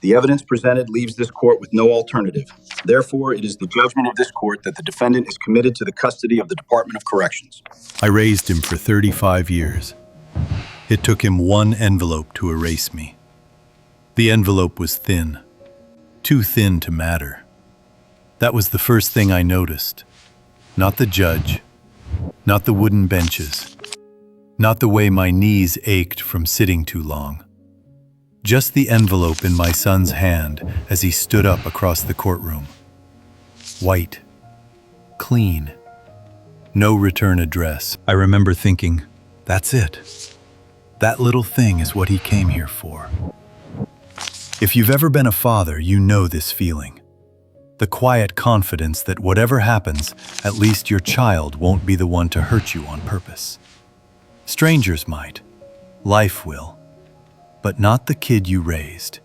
The evidence presented leaves this court with no alternative. Therefore, it is the judgment of this court that the defendant is committed to the custody of the Department of Corrections. I raised him for 35 years. It took him one envelope to erase me. The envelope was thin, too thin to matter. That was the first thing I noticed. Not the judge, not the wooden benches, not the way my knees ached from sitting too long. Just the envelope in my son's hand as he stood up across the courtroom. White, clean, no return address. I remember thinking, that's it. That little thing is what he came here for. If you've ever been a father, you know this feeling. The quiet confidence that whatever happens, at least your child won't be the one to hurt you on purpose. Strangers might. Life will. But not the kid you raised.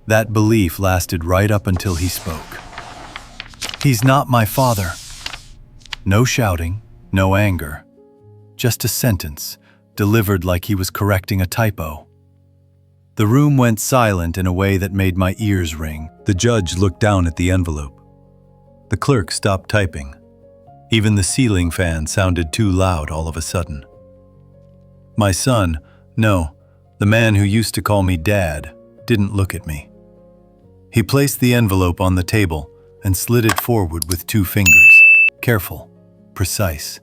That belief lasted right up until he spoke. He's not my father. No shouting, no anger. Just a sentence, delivered like he was correcting a typo. The room went silent in a way that made my ears ring. The judge looked down at the envelope. The clerk stopped typing. Even the ceiling fan sounded too loud all of a sudden. My son, no, the man who used to call me Dad, didn't look at me. He placed the envelope on the table and slid it forward with 2 fingers. Careful, precise,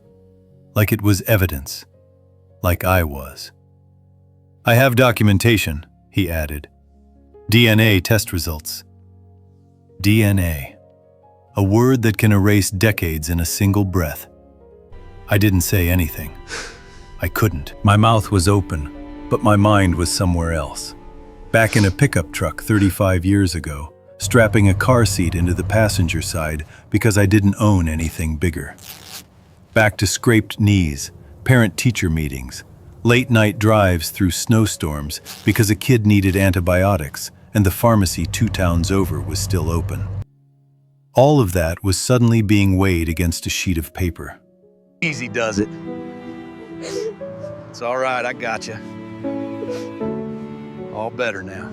like it was evidence, like I was. I have documentation, he added. DNA test results. DNA. A word that can erase decades in a single breath. I didn't say anything. I couldn't. My mouth was open, but my mind was somewhere else. Back in a pickup truck 35 years ago, strapping a car seat into the passenger side because I didn't own anything bigger. Back to scraped knees, parent-teacher meetings, late-night drives through snowstorms because a kid needed antibiotics and the pharmacy 2 towns over was still open. All of that was suddenly being weighed against a sheet of paper. Easy does it. It's all right, I gotcha. All better now.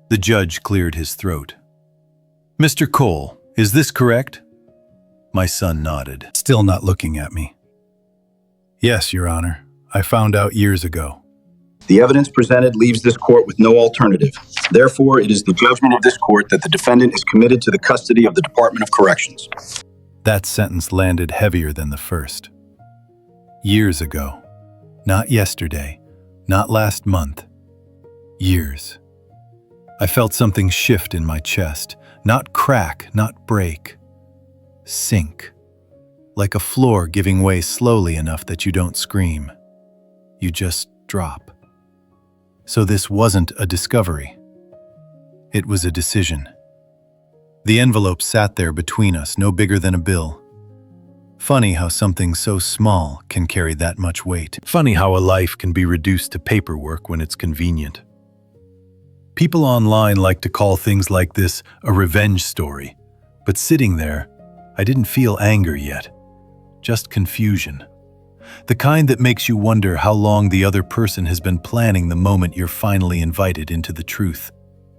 The judge cleared his throat. Mr. Cole, is this correct? My son nodded, still not looking at me. Yes, Your Honor. I found out years ago. The evidence presented leaves this court with no alternative. Therefore, it is the judgment of this court that the defendant is committed to the custody of the Department of Corrections. That sentence landed heavier than the first. Years ago. Not yesterday. Not last month. Years. I felt something shift in my chest. Not crack, not break. Sink. Like a floor giving way slowly enough that you don't scream. You just drop. So this wasn't a discovery. It was a decision. The envelope sat there between us, no bigger than a bill. Funny how something so small can carry that much weight. Funny how a life can be reduced to paperwork when it's convenient. People online like to call things like this a revenge story, but sitting there, I didn't feel anger yet. Just confusion. The kind that makes you wonder how long the other person has been planning the moment you're finally invited into the truth,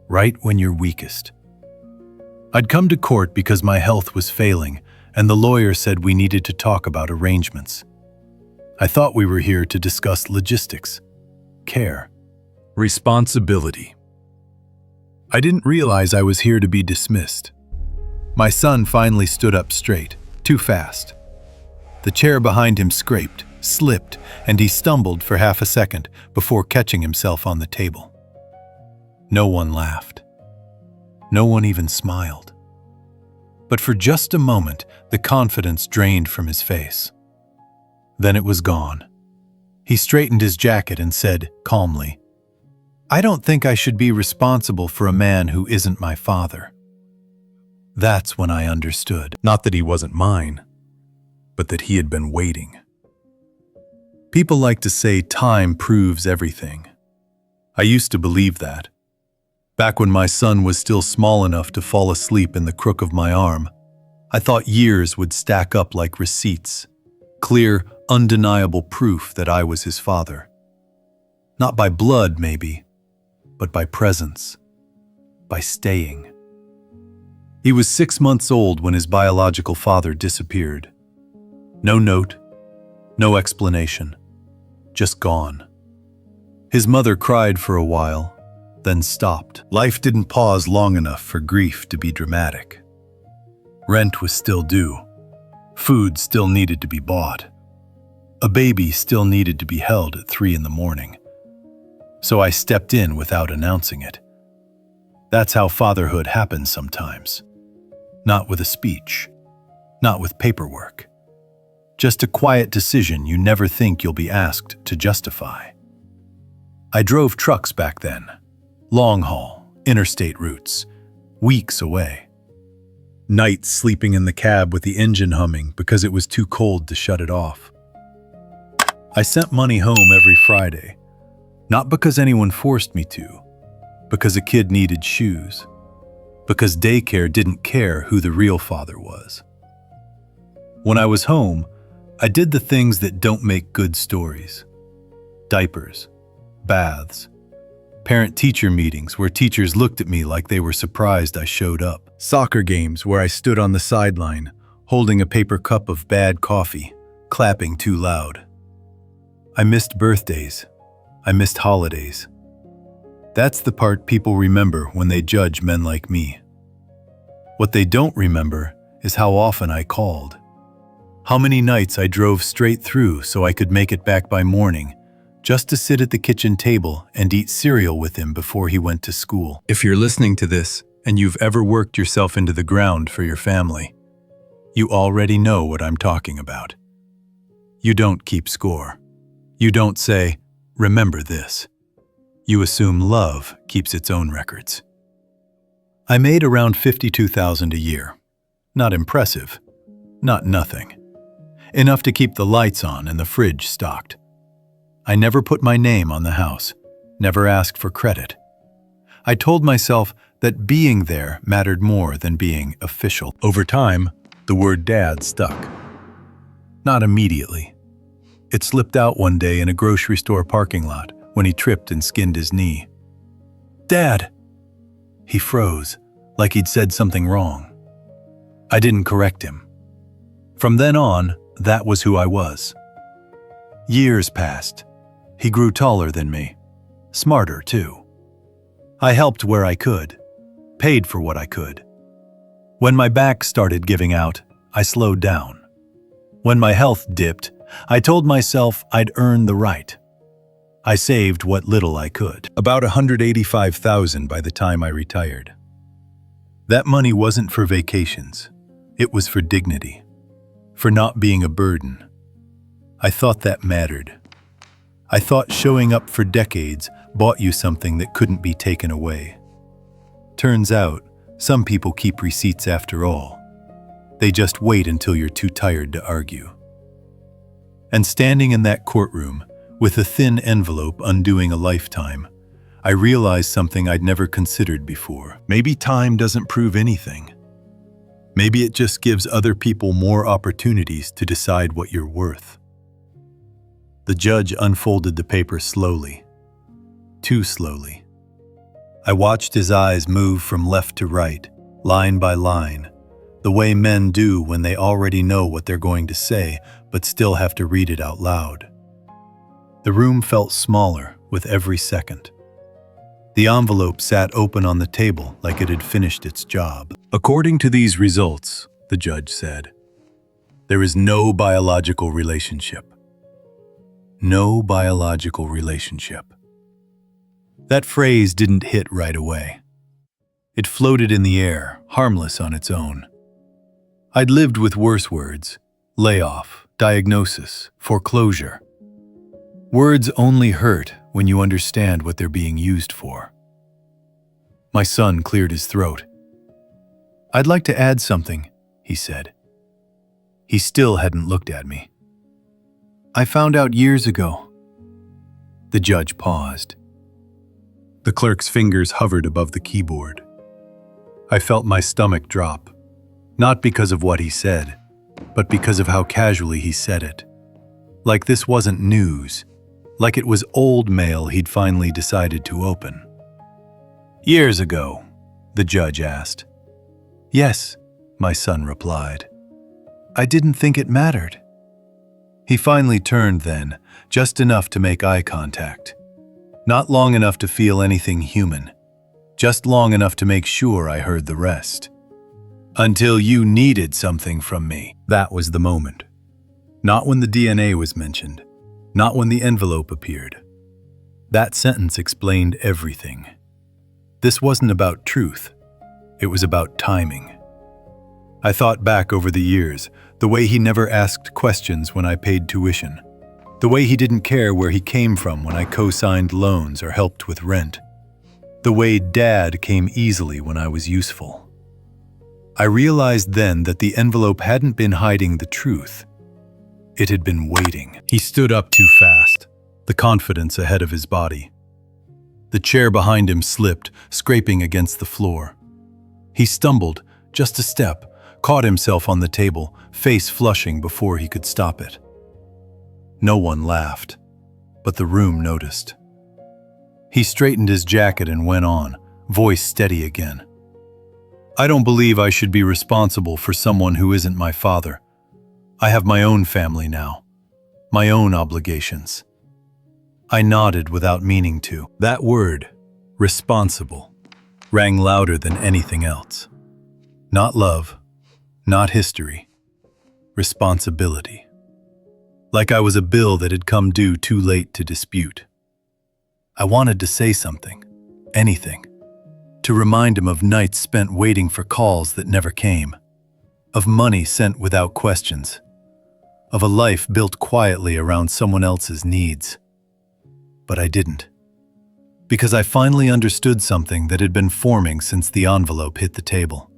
right when you're weakest. I'd come to court because my health was failing, and the lawyer said we needed to talk about arrangements. I thought we were here to discuss logistics, care, responsibility. I didn't realize I was here to be dismissed. My son finally stood up straight, too fast. The chair behind him scraped, slipped, and he stumbled for half a second before catching himself on the table. No one laughed. No one even smiled. But for just a moment, the confidence drained from his face. Then it was gone. He straightened his jacket and said, calmly, "I don't think I should be responsible for a man who isn't my father." That's when I understood. Not that he wasn't mine, but that he had been waiting. People like to say time proves everything. I used to believe that. Back when my son was still small enough to fall asleep in the crook of my arm, I thought years would stack up like receipts, clear, undeniable proof that I was his father. Not by blood, maybe, but by presence, by staying. He was 6 months old when his biological father disappeared. No note, no explanation, just gone. His mother cried for a while, then stopped. Life didn't pause long enough for grief to be dramatic. Rent was still due. Food still needed to be bought. A baby still needed to be held at 3 a.m. So I stepped in without announcing it. That's how fatherhood happens sometimes. Not with a speech, not with paperwork. Just a quiet decision you never think you'll be asked to justify. I drove trucks back then. Long haul, interstate routes, weeks away. Nights sleeping in the cab with the engine humming because it was too cold to shut it off. I sent money home every Friday, not because anyone forced me to, because a kid needed shoes, because daycare didn't care who the real father was. When I was home, I did the things that don't make good stories. Diapers, baths, parent-teacher meetings where teachers looked at me like they were surprised I showed up. Soccer games where I stood on the sideline, holding a paper cup of bad coffee, clapping too loud. I missed birthdays. I missed holidays. That's the part people remember when they judge men like me. What they don't remember is how often I called. How many nights I drove straight through so I could make it back by morning, just to sit at the kitchen table and eat cereal with him before he went to school. If you're listening to this and you've ever worked yourself into the ground for your family, you already know what I'm talking about. You don't keep score. You don't say, "Remember this." You assume love keeps its own records. I made around $52,000 a year. Not impressive, not nothing. Enough to keep the lights on and the fridge stocked. I never put my name on the house, never asked for credit. I told myself that being there mattered more than being official. Over time, the word dad stuck. Not immediately. It slipped out one day in a grocery store parking lot when he tripped and skinned his knee. "Dad!" He froze, like he'd said something wrong. I didn't correct him. From then on, that was who I was. Years passed. He grew taller than me. Smarter, too. I helped where I could. Paid for what I could. When my back started giving out, I slowed down. When my health dipped, I told myself I'd earn the right. I saved what little I could. About $185,000 by the time I retired. That money wasn't for vacations. It was for dignity. For not being a burden. I thought that mattered. I thought showing up for decades bought you something that couldn't be taken away. Turns out, some people keep receipts after all. They just wait until you're too tired to argue. And standing in that courtroom, with a thin envelope undoing a lifetime, I realized something I'd never considered before. Maybe time doesn't prove anything. Maybe it just gives other people more opportunities to decide what you're worth. The judge unfolded the paper slowly. Too slowly. I watched his eyes move from left to right, line by line, the way men do when they already know what they're going to say, but still have to read it out loud. The room felt smaller with every second. The envelope sat open on the table like it had finished its job. According to these results, the judge said, there is no biological relationship. No biological relationship. That phrase didn't hit right away. It floated in the air, harmless on its own. I'd lived with worse words: layoff, diagnosis, foreclosure. Words only hurt when you understand what they're being used for. My son cleared his throat. "I'd like to add something," he said. He still hadn't looked at me. "I found out years ago." The judge paused. The clerk's fingers hovered above the keyboard. I felt my stomach drop, not because of what he said, but because of how casually he said it. Like this wasn't news, like it was old mail he'd finally decided to open. Years ago, the judge asked. Yes, my son replied. I didn't think it mattered. He finally turned then, just enough to make eye contact. Not long enough to feel anything human, just long enough to make sure I heard the rest. Until you needed something from me. That was the moment. Not when the DNA was mentioned, not when the envelope appeared. That sentence explained everything. This wasn't about truth. It was about timing. I thought back over the years, the way he never asked questions when I paid tuition, the way he didn't care where he came from when I co-signed loans or helped with rent, the way Dad came easily when I was useful. I realized then that the envelope hadn't been hiding the truth. It had been waiting. He stood up too fast, the confidence ahead of his body. The chair behind him slipped, scraping against the floor. He stumbled, just a step, caught himself on the table, face flushing before he could stop it. No one laughed, but the room noticed. He straightened his jacket and went on, voice steady again. I don't believe I should be responsible for someone who isn't my father. I have my own family now, my own obligations. I nodded without meaning to. That word, responsible, rang louder than anything else. Not love, not history, responsibility. Like I was a bill that had come due too late to dispute. I wanted to say something, anything, to remind him of nights spent waiting for calls that never came, of money sent without questions, of a life built quietly around someone else's needs. But I didn't, because I finally understood something that had been forming since the envelope hit the table.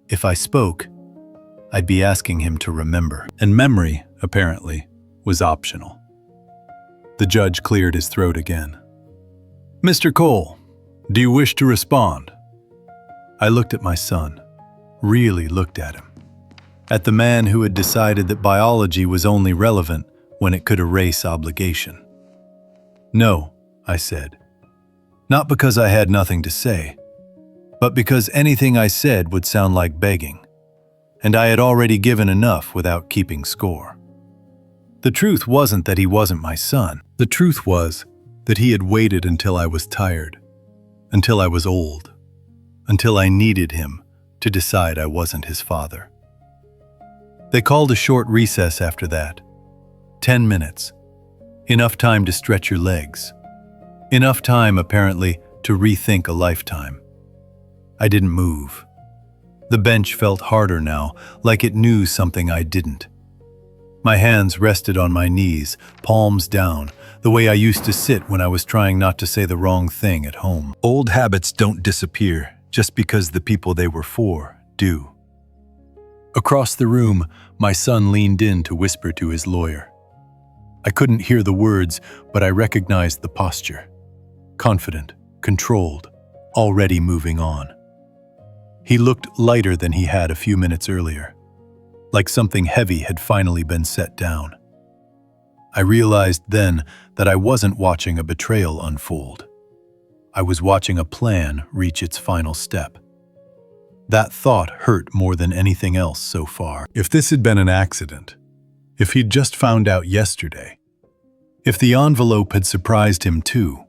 If I spoke, I'd be asking him to remember, and memory, apparently, was optional. The judge cleared his throat again. Mr. Cole, do you wish to respond? I looked at my son, really looked at him, at the man who had decided that biology was only relevant when it could erase obligation. No, I said, not because I had nothing to say, but because anything I said would sound like begging, and I had already given enough without keeping score. The truth wasn't that he wasn't my son. The truth was that he had waited until I was tired, until I was old, until I needed him to decide I wasn't his father. They called a short recess after that. 10 minutes. Enough time to stretch your legs. Enough time, apparently, to rethink a lifetime. I didn't move. The bench felt harder now, like it knew something I didn't. My hands rested on my knees, palms down, the way I used to sit when I was trying not to say the wrong thing at home. Old habits don't disappear just because the people they were for do. Across the room, my son leaned in to whisper to his lawyer. I couldn't hear the words, but I recognized the posture. Confident, controlled, already moving on. He looked lighter than he had a few minutes earlier, like something heavy had finally been set down. I realized then that I wasn't watching a betrayal unfold. I was watching a plan reach its final step. That thought hurt more than anything else so far. If this had been an accident, if he'd just found out yesterday, if the envelope had surprised him too,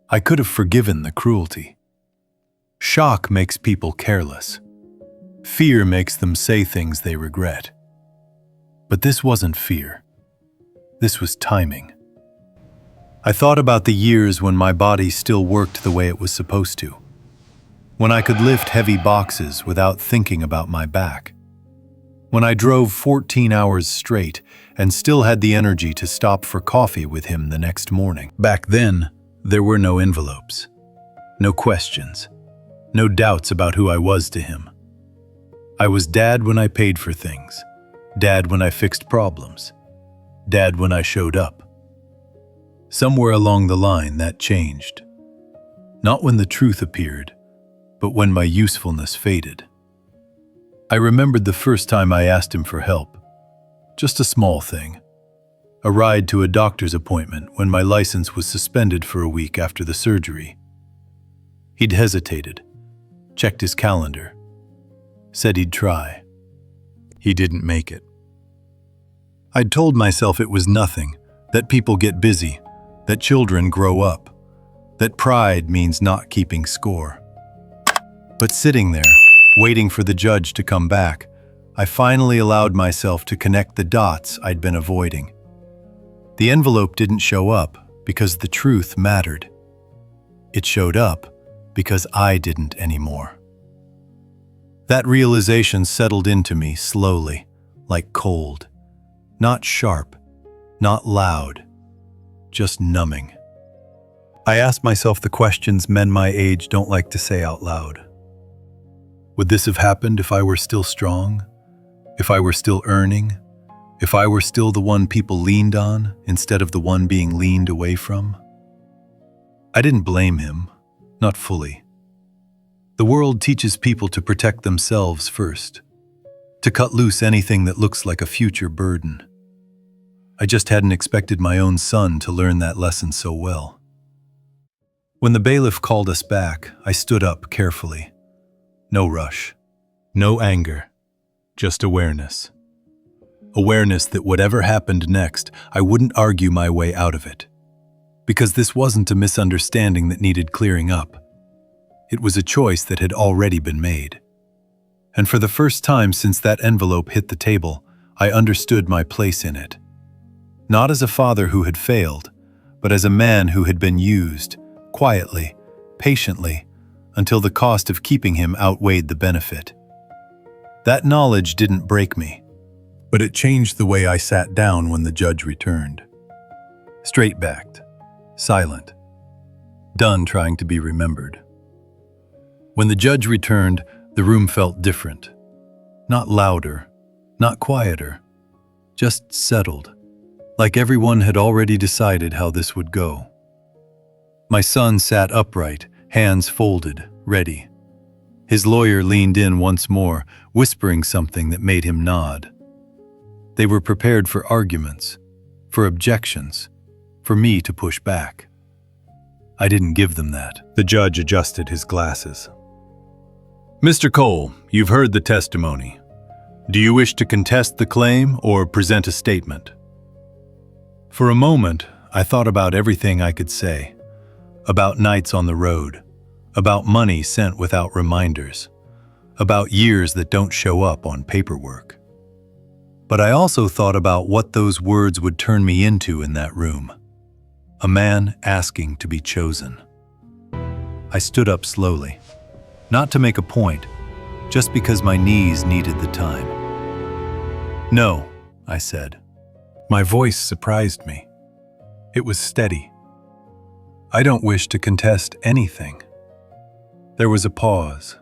I could have forgiven the cruelty. Shock makes people careless. Fear makes them say things they regret. But this wasn't fear. This was timing. I thought about the years when my body still worked the way it was supposed to, when I could lift heavy boxes without thinking about my back, when I drove 14 hours straight and still had the energy to stop for coffee with him the next morning. Back then, there were no envelopes, no questions, no doubts about who I was to him. I was Dad when I paid for things, Dad when I fixed problems, Dad when I showed up. Somewhere along the line that changed. Not when the truth appeared, but when my usefulness faded. I remembered the first time I asked him for help. Just a small thing. A ride to a doctor's appointment when my license was suspended for a week after the surgery. He'd hesitated, checked his calendar, said he'd try. He didn't make it. I'd told myself it was nothing, that people get busy, that children grow up, that pride means not keeping score. But sitting there, waiting for the judge to come back, I finally allowed myself to connect the dots I'd been avoiding. The envelope didn't show up because the truth mattered. It showed up because I didn't anymore. That realization settled into me slowly, like cold. Not sharp, not loud, just numbing. I asked myself the questions men my age don't like to say out loud. Would this have happened if I were still strong? If I were still earning? If I were still the one people leaned on instead of the one being leaned away from? I didn't blame him, not fully. The world teaches people to protect themselves first, to cut loose anything that looks like a future burden. I just hadn't expected my own son to learn that lesson so well. When the bailiff called us back, I stood up carefully. No rush, no anger, just awareness. Awareness that whatever happened next, I wouldn't argue my way out of it. Because this wasn't a misunderstanding that needed clearing up. It was a choice that had already been made. And for the first time since that envelope hit the table, I understood my place in it. Not as a father who had failed, but as a man who had been used, quietly, patiently, until the cost of keeping him outweighed the benefit. That knowledge didn't break me, but it changed the way I sat down when the judge returned. Straight-backed, silent, done trying to be remembered. When the judge returned, the room felt different. Not louder, not quieter, just settled, like everyone had already decided how this would go. My son sat upright, hands folded, ready. His lawyer leaned in once more, whispering something that made him nod. They were prepared for arguments, for objections, for me to push back. I didn't give them that. The judge adjusted his glasses. Mr. Cole, you've heard the testimony. Do you wish to contest the claim or present a statement? For a moment, I thought about everything I could say. About nights on the road, about money sent without reminders, about years that don't show up on paperwork. But I also thought about what those words would turn me into in that room. A man asking to be chosen. I stood up slowly, not to make a point, just because my knees needed the time. No, I said. My voice surprised me. It was steady. I don't wish to contest anything. There was a pause,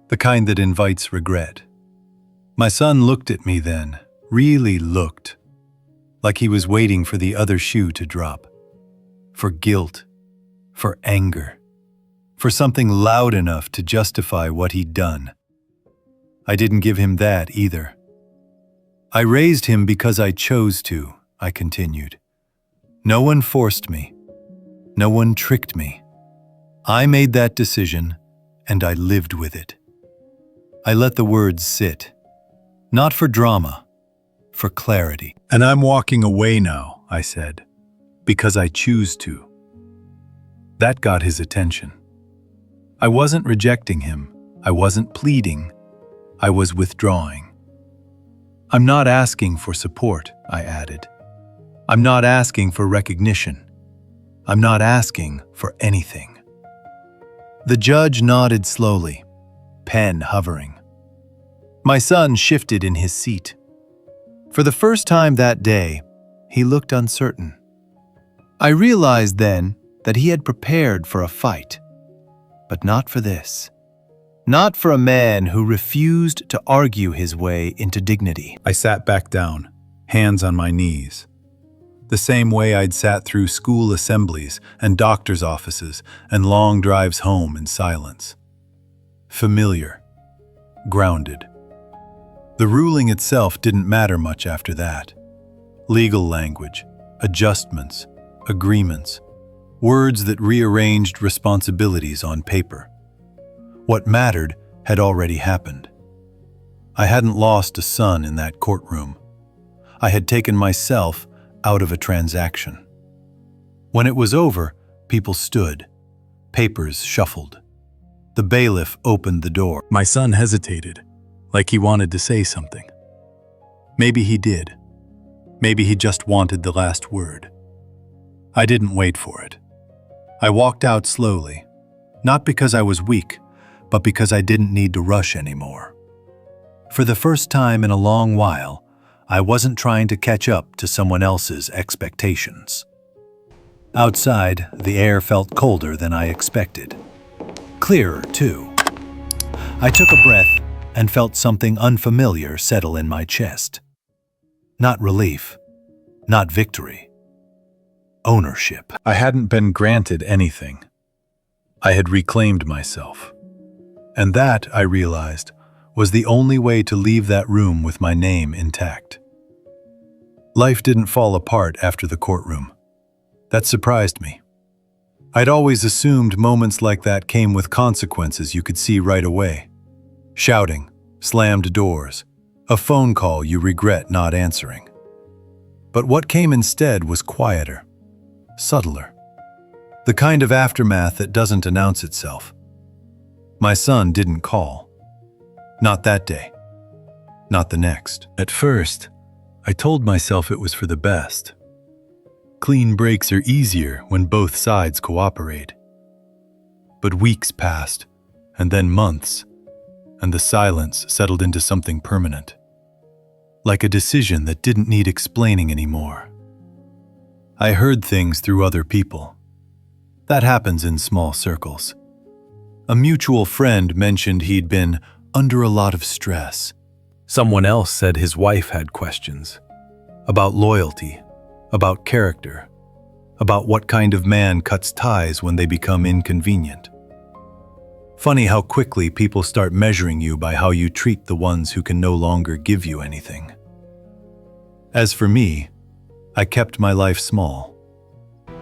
the kind that invites regret. My son looked at me then, really looked, like he was waiting for the other shoe to drop. For guilt, for anger, for something loud enough to justify what he'd done. I didn't give him that either. I raised him because I chose to, I continued. No one forced me. No one tricked me. I made that decision, and I lived with it. I let the words sit, not for drama, for clarity. And I'm walking away now, I said, because I choose to. That got his attention. I wasn't rejecting him. I wasn't pleading. I was withdrawing. I'm not asking for support, I added. I'm not asking for recognition. I'm not asking for anything. The judge nodded slowly, pen hovering. My son shifted in his seat. For the first time that day, he looked uncertain. I realized then that he had prepared for a fight, but not for this. Not for a man who refused to argue his way into dignity. I sat back down, hands on my knees. The same way I'd sat through school assemblies and doctor's offices and long drives home in silence. Familiar, grounded. The ruling itself didn't matter much after that. Legal language, adjustments, agreements, words that rearranged responsibilities on paper. What mattered had already happened. I hadn't lost a son in that courtroom. I had taken myself out of a transaction. When it was over, people stood. Papers shuffled. The bailiff opened the door. My son hesitated, like he wanted to say something. Maybe he did. Maybe he just wanted the last word. I didn't wait for it. I walked out slowly, not because I was weak, but because I didn't need to rush anymore. For the first time in a long while, I wasn't trying to catch up to someone else's expectations. Outside, the air felt colder than I expected. Clearer, too. I took a breath and felt something unfamiliar settle in my chest. Not relief, not victory. Ownership. I hadn't been granted anything. I had reclaimed myself. And that, I realized, was the only way to leave that room with my name intact. Life didn't fall apart after the courtroom. That surprised me. I'd always assumed moments like that came with consequences you could see right away. Shouting, slammed doors, a phone call you regret not answering. But what came instead was quieter, subtler. The kind of aftermath that doesn't announce itself. My son didn't call. Not that day. Not the next. At first, I told myself it was for the best. Clean breaks are easier when both sides cooperate. But weeks passed, and then months, and the silence settled into something permanent. Like a decision that didn't need explaining anymore. I heard things through other people. That happens in small circles. A mutual friend mentioned he'd been under a lot of stress. Someone else said his wife had questions. About loyalty, about character, about what kind of man cuts ties when they become inconvenient. Funny how quickly people start measuring you by how you treat the ones who can no longer give you anything. As for me, I kept my life small.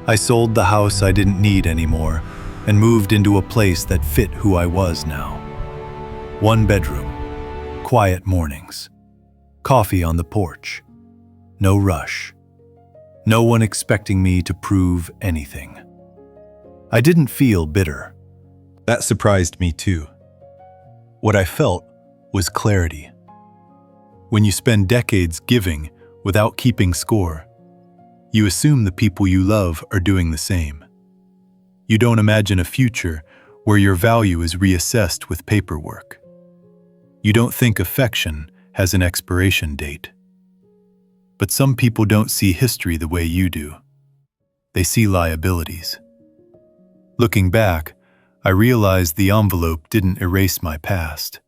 I sold the house I didn't need anymore and moved into a place that fit who I was now. 1 bedroom, quiet mornings, coffee on the porch, no rush, no one expecting me to prove anything. I didn't feel bitter. That surprised me too. What I felt was clarity. When you spend decades giving without keeping score, you assume the people you love are doing the same. You don't imagine a future where your value is reassessed with paperwork. You don't think affection has an expiration date. But some people don't see history the way you do. They see liabilities. Looking back, I realized the envelope didn't erase my past.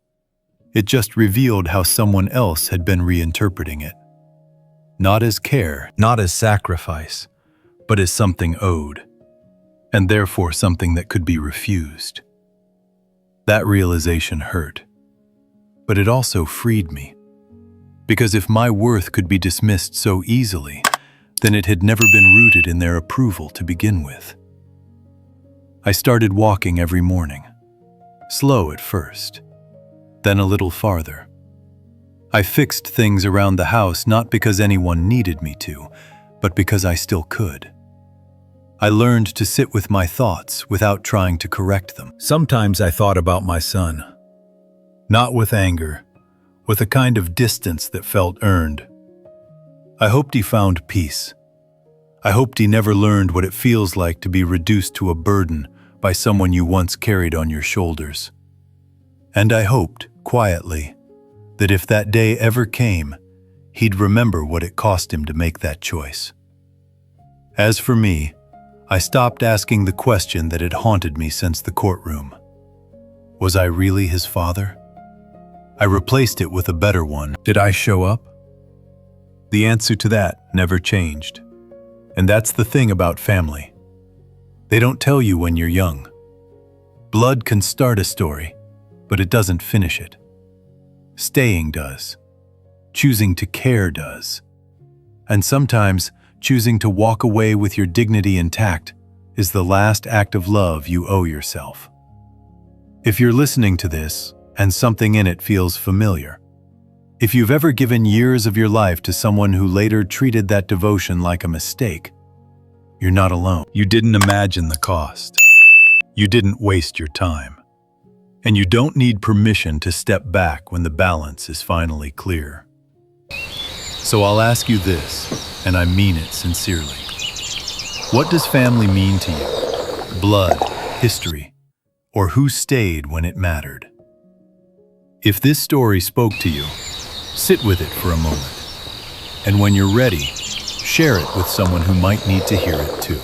It just revealed how someone else had been reinterpreting it. Not as care, not as sacrifice, but as something owed, and therefore something that could be refused. That realization hurt, but it also freed me. Because if my worth could be dismissed so easily, then it had never been rooted in their approval to begin with. I started walking every morning, slow at first, then a little farther. I fixed things around the house not because anyone needed me to, but because I still could. I learned to sit with my thoughts without trying to correct them. Sometimes I thought about my son, not with anger, with a kind of distance that felt earned. I hoped he found peace. I hoped he never learned what it feels like to be reduced to a burden by someone you once carried on your shoulders. And I hoped, quietly, that if that day ever came, he'd remember what it cost him to make that choice. As for me, I stopped asking the question that had haunted me since the courtroom. Was I really his father? I replaced it with a better one. Did I show up? The answer to that never changed. And that's the thing about family. They don't tell you when you're young. Blood can start a story, but it doesn't finish it. Staying does. Choosing to care does. And sometimes, choosing to walk away with your dignity intact is the last act of love you owe yourself. If you're listening to this and something in it feels familiar, if you've ever given years of your life to someone who later treated that devotion like a mistake, you're not alone. You didn't imagine the cost. You didn't waste your time. And you don't need permission to step back when the balance is finally clear. So I'll ask you this, and I mean it sincerely. What does family mean to you? Blood, history, or who stayed when it mattered? If this story spoke to you, sit with it for a moment. And when you're ready, share it with someone who might need to hear it too.